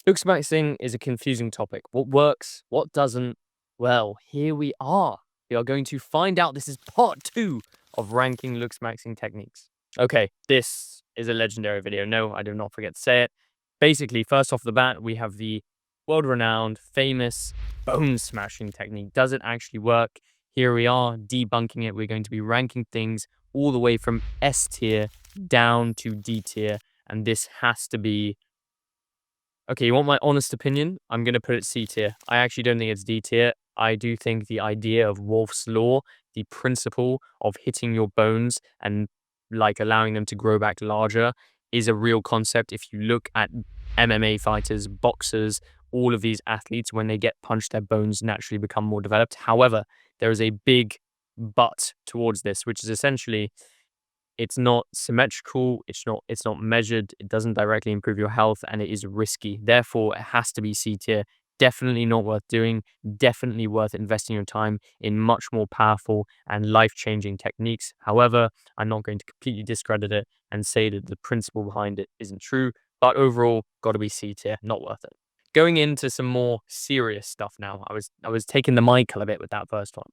Looks maxing is a confusing topic. What works? What doesn't? Well, here we are. We are going to find out. This is part 2 of ranking looks maxing techniques. Okay, this is a legendary video. No, I do not forget to say it. Basically, first off the bat, we have the world-renowned, famous bone smashing technique. Does it actually work? Here we are debunking it. We're going to be ranking things all the way from S tier down to D tier, and this has to be. Okay, you want my honest opinion? I'm going to put it C tier. I actually don't think it's D tier. I do think the idea of Wolf's Law, the principle of hitting your bones and like allowing them to grow back larger, is a real concept. If you look at MMA fighters, boxers, all of these athletes, when they get punched, their bones naturally become more developed. However, there is a big but towards this, which is essentially it's not symmetrical, it's not measured, it doesn't directly improve your health, and it is risky. Therefore, it has to be C tier. Definitely not worth doing, definitely worth investing your time in much more powerful and life-changing techniques. However, I'm not going to completely discredit it and say that the principle behind it isn't true, but overall, got to be C tier, not worth it. Going into some more serious stuff now. I was taking the mic a little bit with that first one.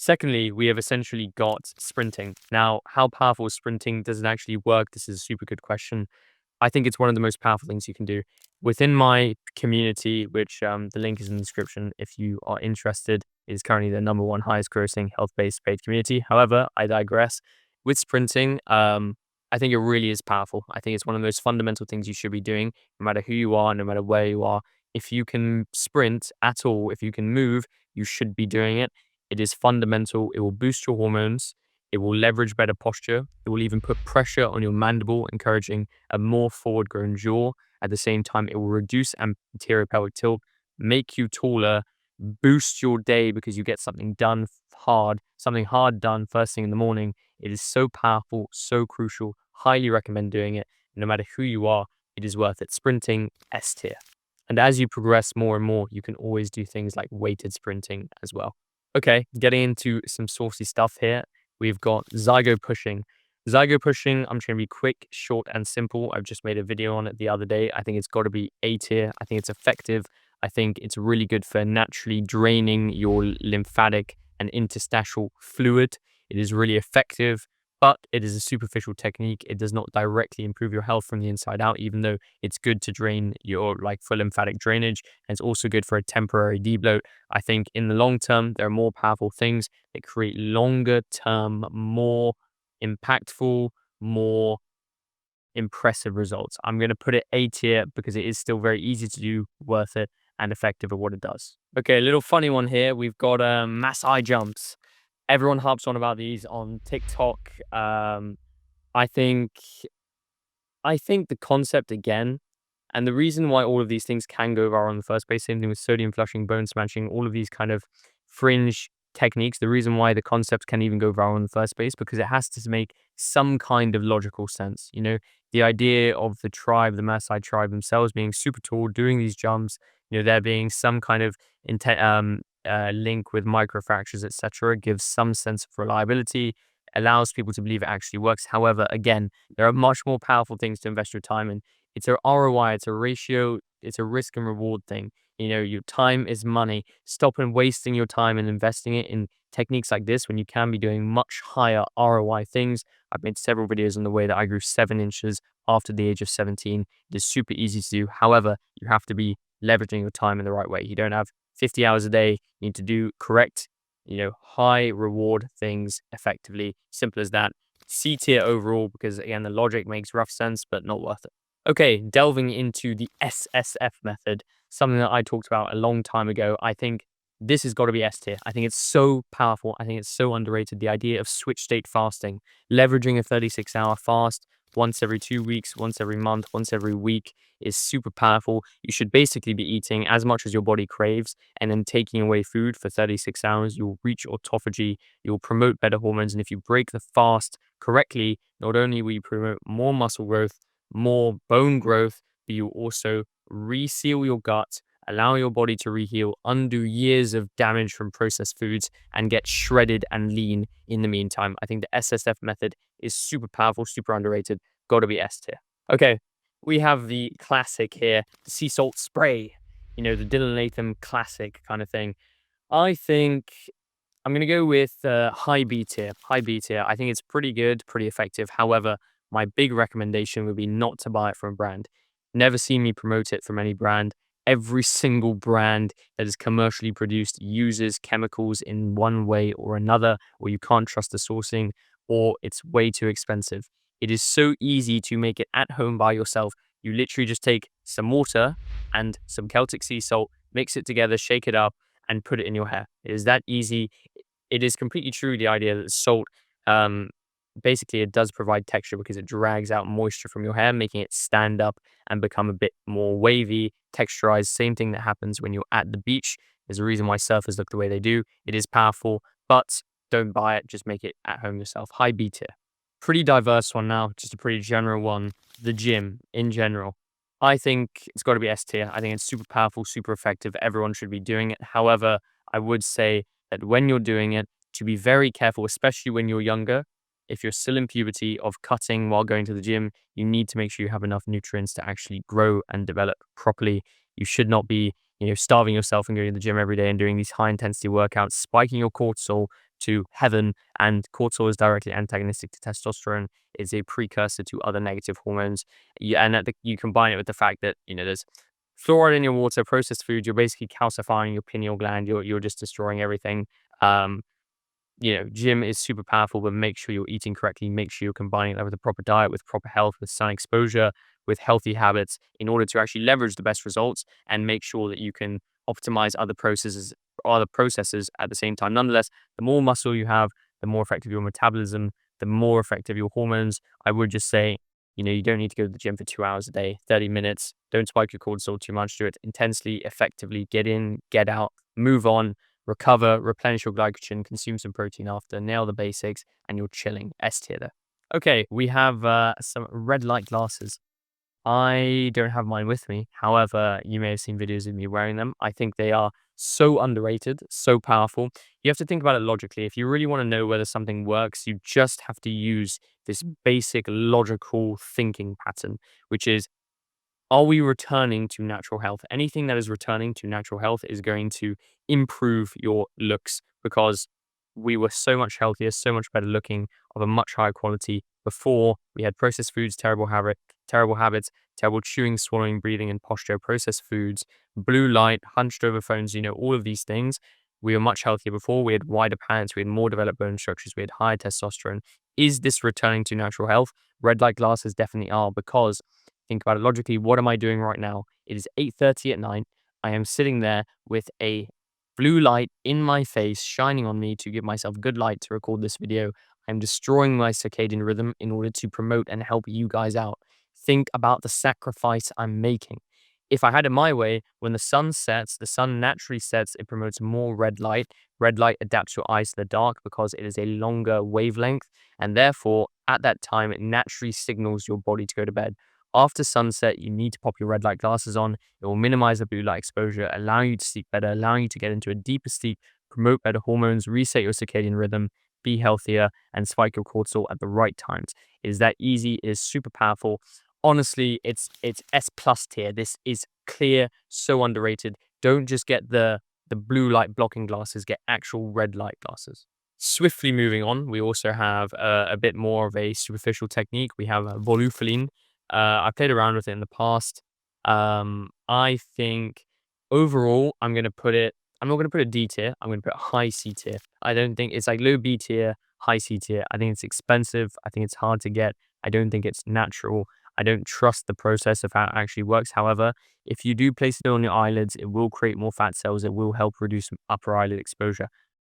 Secondly, we have essentially got sprinting. Now, how powerful is sprinting? Does it actually work? This is a super good question. I think it's one of the most powerful things you can do. Within my community, which the link is in the description if you are interested, it is currently the #1 highest grossing health-based paid community. However, I digress. With sprinting, I think it really is powerful. I think it's one of the most fundamental things you should be doing, no matter who you are, no matter where you are. If you can sprint at all, if you can move, you should be doing it. It is fundamental. It will boost your hormones. It will leverage better posture. It will even put pressure on your mandible, encouraging a more forward-grown jaw. At the same time, it will reduce anterior pelvic tilt, make you taller, boost your day because you get something done hard, something hard done first thing in the morning. It is so powerful, so crucial. Highly recommend doing it. No matter who you are, it is worth it. Sprinting, S tier. And as you progress more and more, you can always do things like weighted sprinting as well. Okay, getting into some saucy stuff here. We've got Zygopushing. Zygopushing, I'm trying to be quick, short, and simple. I've just made a video on it the other day. I think it's got to be A tier. I think it's effective. I think it's really good for naturally draining your lymphatic and interstitial fluid. It is really effective, but it is a superficial technique. It does not directly improve your health from the inside out, even though it's good to drain your for lymphatic drainage. And it's also good for a temporary debloat. I think in the long term, there are more powerful things that create longer term, more impactful, more impressive results. I'm going to put it A tier because it is still very easy to do, worth it, and effective at what it does. Okay, a little funny one here. We've got Masai jumps. Everyone harps on about these on TikTok. I think the concept again, and the reason why all of these things can go viral in the first place, same thing with sodium flushing, bone smashing, all of these kind of fringe techniques, the reason why the concept can even go viral in the first place, because it has to make some kind of logical sense. You know, the idea of the tribe, the Masai tribe themselves being super tall, doing these jumps, you know, there being some kind of link with microfractures, etc., gives some sense of reliability, allows people to believe it actually works. However, again, there are much more powerful things to invest your time in. It's a ROI, it's a ratio, it's a risk and reward thing. You know, your time is money. Stop and wasting your time and investing it in techniques like this when you can be doing much higher ROI things. I've made several videos on the way that I grew 7 inches after the age of 17. It is super easy to do. However, you have to be leveraging your time in the right way. You don't have 50 hours a day. You need to do correct, high reward things effectively. Simple as that. C tier overall, because again, the logic makes rough sense, but not worth it. Okay, delving into the SSF method, something that I talked about a long time ago. I think this has got to be S tier. I think it's so powerful. I think it's so underrated. The idea of switch state fasting, leveraging a 36-hour fast once every 2 weeks, once every month, once every week is super powerful. You should basically be eating as much as your body craves and then taking away food for 36 hours. You'll reach autophagy, you'll promote better hormones. And if you break the fast correctly, not only will you promote more muscle growth, more bone growth, but you also reseal your gut, allow your body to reheal, undo years of damage from processed foods, and get shredded and lean in the meantime. I think the SSF method is super powerful, super underrated. Got to be S tier. Okay, we have the classic here, the sea salt spray. You know, the Dylan Latham classic kind of thing. I think I'm going to go with high B tier. High B tier. I think it's pretty good, pretty effective. However, my big recommendation would be not to buy it from a brand. Never seen me promote it from any brand. Every single brand that is commercially produced uses chemicals in one way or another, or you can't trust the sourcing, or it's way too expensive. It is so easy to make it at home by yourself. You literally just take some water and some Celtic sea salt, mix it together, shake it up, and put it in your hair. It is that easy. It is completely true, the idea that salt, um, basically, it does provide texture because it drags out moisture from your hair, making it stand up and become a bit more wavy, texturized. Same thing that happens when you're at the beach. There's a reason why surfers look the way they do. It is powerful, but don't buy it. Just make it at home yourself. High B tier. Pretty diverse one now, just a pretty general one. The gym in general. I think it's got to be S tier. I think it's super powerful, super effective. Everyone should be doing it. However, I would say that when you're doing it, to be very careful, especially when you're younger. If you're still in puberty, of cutting while going to the gym, you need to make sure you have enough nutrients to actually grow and develop properly. You should not be, starving yourself and going to the gym every day and doing these high intensity workouts, spiking your cortisol to heaven. And cortisol is directly antagonistic to testosterone. It's a precursor to other negative hormones. You combine it with the fact that, there's fluoride in your water, processed food, you're basically calcifying your pineal gland. You're just destroying everything. Um, gym is super powerful, but make sure you're eating correctly. Make sure you're combining that with a proper diet, with proper health, with sun exposure, with healthy habits in order to actually leverage the best results and make sure that you can optimize other processes at the same time. Nonetheless, the more muscle you have, the more effective your metabolism, the more effective your hormones. I would just say, you don't need to go to the gym for 2 hours a day, 30 minutes. Don't spike your cortisol too much. Do it intensely, effectively. Get in, get out, move on, recover, replenish your glycogen, consume some protein after, nail the basics, and you're chilling. S tier there. Okay, we have some red light glasses. I don't have mine with me. However, you may have seen videos of me wearing them. I think they are so underrated, so powerful. You have to think about it logically. If you really want to know whether something works, you just have to use this basic logical thinking pattern, which is, are we returning to natural health? Anything that is returning to natural health is going to improve your looks because we were so much healthier, so much better looking, of a much higher quality before we had processed foods, terrible habits, terrible chewing, swallowing, breathing, and posture, processed foods, blue light, hunched over phones, all of these things. We were much healthier before. We had wider pants, we had more developed bone structures, we had higher testosterone. Is this returning to natural health? Red light glasses definitely are, because think about it logically. What am I doing right now? It is 8:30 at night. I am sitting there with a blue light in my face, shining on me to give myself good light to record this video. I'm destroying my circadian rhythm in order to promote and help you guys out. Think about the sacrifice I'm making. If I had it my way, when the sun sets, the sun naturally sets, it promotes more red light. Red light adapts your eyes to the dark because it is a longer wavelength, and therefore, at that time, it naturally signals your body to go to bed. After sunset, you need to pop your red light glasses on. It will minimize the blue light exposure, allowing you to sleep better, allowing you to get into a deeper sleep, promote better hormones, reset your circadian rhythm, be healthier, and spike your cortisol at the right times. It is that easy. It is super powerful. Honestly, it's S plus tier. This is clear, so underrated. Don't just get the blue light blocking glasses, get actual red light glasses. Swiftly moving on, we also have a bit more of a superficial technique. We have Volufiline. I played around with it in the past. I think overall, I'm not going to put it D tier. I'm going to put high C tier. I don't think it's like low B tier, high C tier. I think it's expensive. I think it's hard to get. I don't think it's natural. I don't trust the process of how it actually works. However, if you do place it on your eyelids, it will create more fat cells. It will help reduce upper eyelid exposure.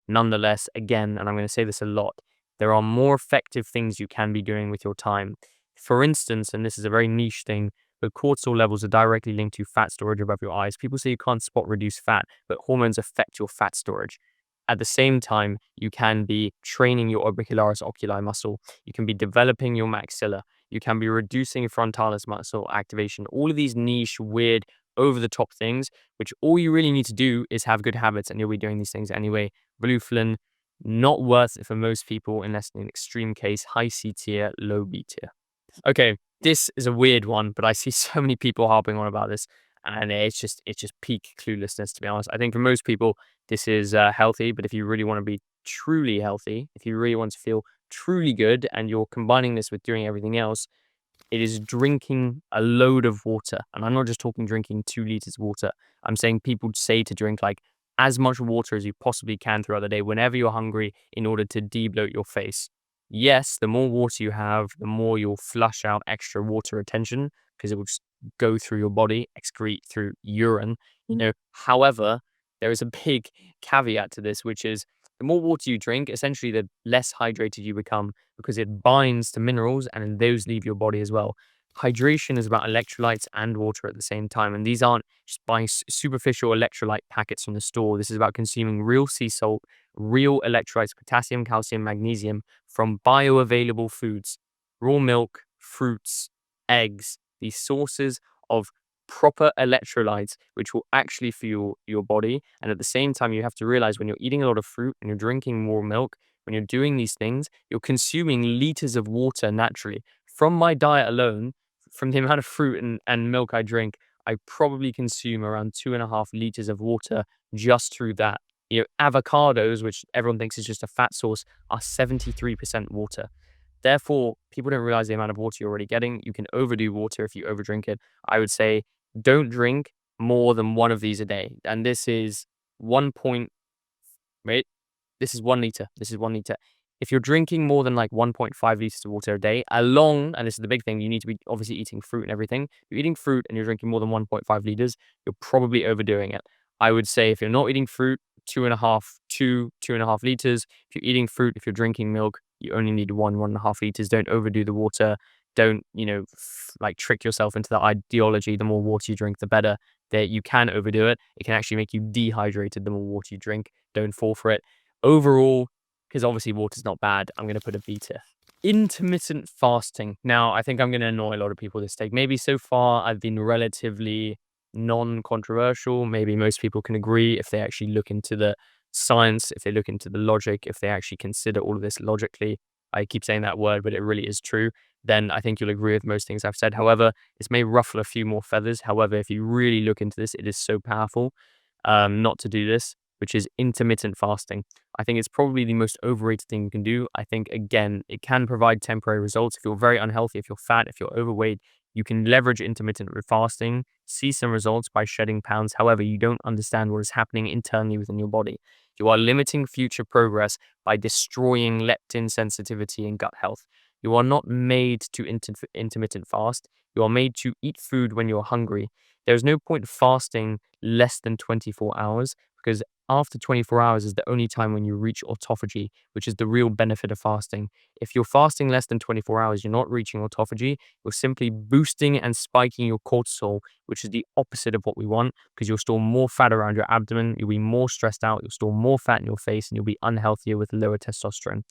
Nonetheless, again, and I'm going to say this a lot, there are more effective things you can be doing with your time. For instance, and this is a very niche thing, but cortisol levels are directly linked to fat storage above your eyes. People say you can't spot reduce fat, but hormones affect your fat storage. At the same time, you can be training your orbicularis oculi muscle. You can be developing your maxilla. You can be reducing frontalis muscle activation. All of these niche, weird, over-the-top things, which all you really need to do is have good habits, and you'll be doing these things anyway. Volufiline, not worth it for most people unless in an extreme case. High C tier, low B tier. Okay, This is a weird one, but I see so many people harping on about this, and it's just peak cluelessness, to be honest. I think for most people, this is healthy, but if you really want to be truly healthy, if you really want to feel truly good, and you're combining this with doing everything else, it is drinking a load of water. And I'm not just talking drinking 2 liters of water. I'm saying people say to drink like as much water as you possibly can throughout the day whenever you're hungry in order to debloat your face. Yes, the more water you have, the more you'll flush out extra water retention because it will just go through your body, excrete through urine. However, there is a big caveat to this, which is the more water you drink, essentially the less hydrated you become because it binds to minerals and then those leave your body as well. Hydration is about electrolytes and water at the same time, and these aren't just buying superficial electrolyte packets from the store. This is about consuming real sea salt, real electrolytes, potassium, calcium, magnesium from bioavailable foods, raw milk, fruits, eggs, these sources of proper electrolytes, which will actually fuel your body. And at the same time, you have to realize when you're eating a lot of fruit and you're drinking more milk, when you're doing these things, you're consuming liters of water naturally. From my diet alone, from the amount of fruit and milk I drink, I probably consume around 2.5 liters of water just through that. Avocados, which everyone thinks is just a fat source, are 73% water. Therefore, people don't realize the amount of water you're already getting. You can overdo water if you overdrink it. I would say don't drink more than one of these a day. And this is 1 point, wait, this is 1 liter. This is 1 liter. If you're drinking more than like 1.5 liters of water a day, and this is the big thing, you need to be obviously eating fruit and everything. If you're eating fruit and you're drinking more than 1.5 liters, you're probably overdoing it. I would say if you're not eating fruit, 2.5 liters. If you're eating fruit, if you're drinking milk, you only need 1.5 liters. Don't overdo the water. Don't, like trick yourself into the ideology. The more water you drink, the better. That you can overdo it. It can actually make you dehydrated the more water you drink. Don't fall for it. Overall, because obviously water's not bad, I'm going to put a B tier. Intermittent fasting. Now, I think I'm going to annoy a lot of people this take. Maybe so far I've been relatively non-controversial. Maybe most people can agree if they actually look into the science, if they look into the logic, if they actually consider all of this logically. I keep saying that word, but it really is true. Then I think you'll agree with most things I've said. However, this may ruffle a few more feathers. However, if you really look into this, it is so powerful not to do this, which is intermittent fasting. I think it's probably the most overrated thing you can do. I think, again, it can provide temporary results. If you're very unhealthy, if you're fat, if you're overweight, you can leverage intermittent fasting, see some results by shedding pounds. However, you don't understand what is happening internally within your body. You are limiting future progress by destroying leptin sensitivity and gut health. You are not made to intermittent fast. You are made to eat food when you're hungry. There's no point fasting less than 24 hours because after 24 hours is the only time when you reach autophagy, which is the real benefit of fasting. If you're fasting less than 24 hours, you're not reaching autophagy. You're simply boosting and spiking your cortisol, which is the opposite of what we want because you'll store more fat around your abdomen. You'll be more stressed out. You'll store more fat in your face and you'll be unhealthier with lower testosterone.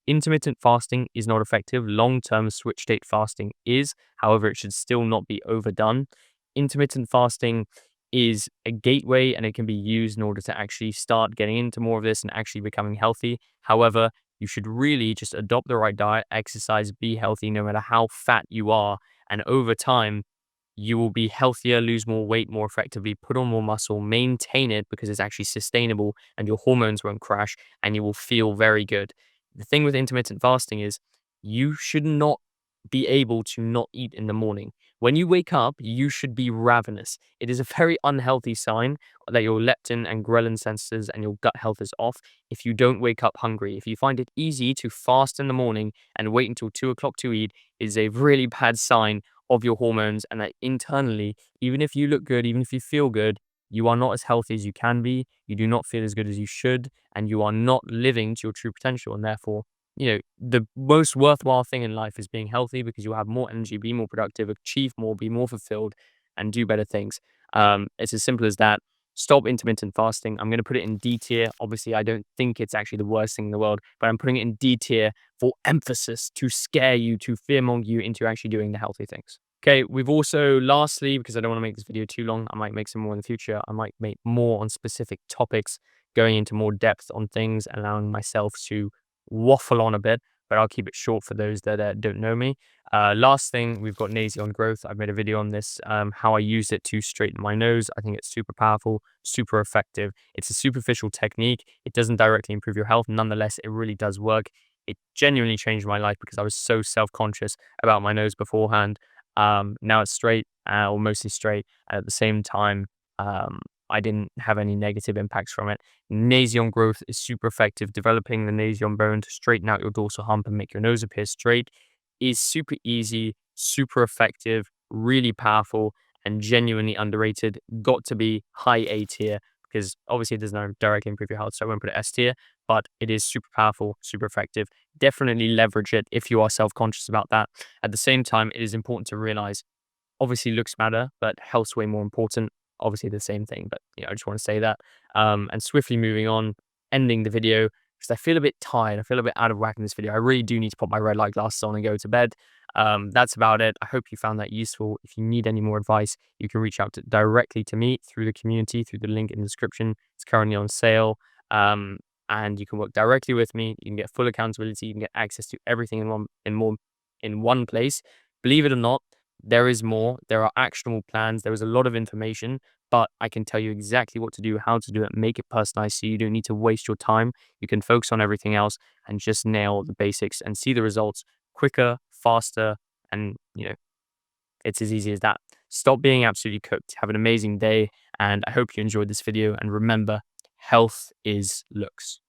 Intermittent fasting is not effective. Long-term switch state fasting is. However, it should still not be overdone. Intermittent fasting is a gateway and it can be used in order to actually start getting into more of this and actually becoming healthy. However, you should really just adopt the right diet, exercise, be healthy no matter how fat you are. And over time, you will be healthier, lose more weight more effectively, put on more muscle, maintain it because it's actually sustainable and your hormones won't crash and you will feel very good. The thing with intermittent fasting is you should not be able to not eat in the morning. When you wake up, you should be ravenous. It is a very unhealthy sign that your leptin and ghrelin sensors and your gut health is off if you don't wake up hungry. If you find it easy to fast in the morning and wait until 2 o'clock to eat, it is a really bad sign of your hormones and that internally, even if you look good, even if you feel good, you are not as healthy as you can be. You do not feel as good as you should, and you are not living to your true potential. And therefore, the most worthwhile thing in life is being healthy because you'll have more energy, be more productive, achieve more, be more fulfilled, and do better things. It's as simple as that. Stop intermittent fasting. I'm going to put it in D tier. Obviously, I don't think it's actually the worst thing in the world, but I'm putting it in D tier for emphasis to scare you, to fearmonger you into actually doing the healthy things. Okay, we've also, lastly, because I don't want to make this video too long, I might make some more in the future. I might make more on specific topics, going into more depth on things, allowing myself to waffle on a bit. but I'll keep it short for those that don't know me. Last thing, we've got Nasion growth. I've made a video on this, how I use it to straighten my nose. I think it's super powerful, super effective. It's a superficial technique. It doesn't directly improve your health. Nonetheless, it really does work. It genuinely changed my life because I was so self-conscious about my nose beforehand. Now it's straight, or mostly straight. And at the same time, I didn't have any negative impacts from it. Nasion growth is super effective. Developing the nasion bone to straighten out your dorsal hump and make your nose appear straight is super easy, super effective, really powerful, and genuinely underrated. Got to be high A tier because obviously it doesn't directly improve your health, so I won't put it S tier, but it is super powerful, super effective. Definitely leverage it if you are self-conscious about that. At the same time, it is important to realize, obviously looks matter, but health's way more important. Obviously the same thing, but I just want to say that. And swiftly moving on, ending the video, because I feel a bit tired. I feel a bit out of whack in this video. I really do need to put my red light glasses on and go to bed. That's about it. I hope you found that useful. If you need any more advice, you can reach out directly to me through the community, through the link in the description. It's currently on sale. And you can work directly with me. You can get full accountability. You can get access to everything in one place. Believe it or not, there is more. There are actionable plans. There is a lot of information, but I can tell you exactly what to do, how to do it, make it personalized so you don't need to waste your time. You can focus on everything else and just nail the basics and see the results quicker, faster, and it's as easy as that. Stop being absolutely cooked. Have an amazing day, and I hope you enjoyed this video. And remember, health is looks.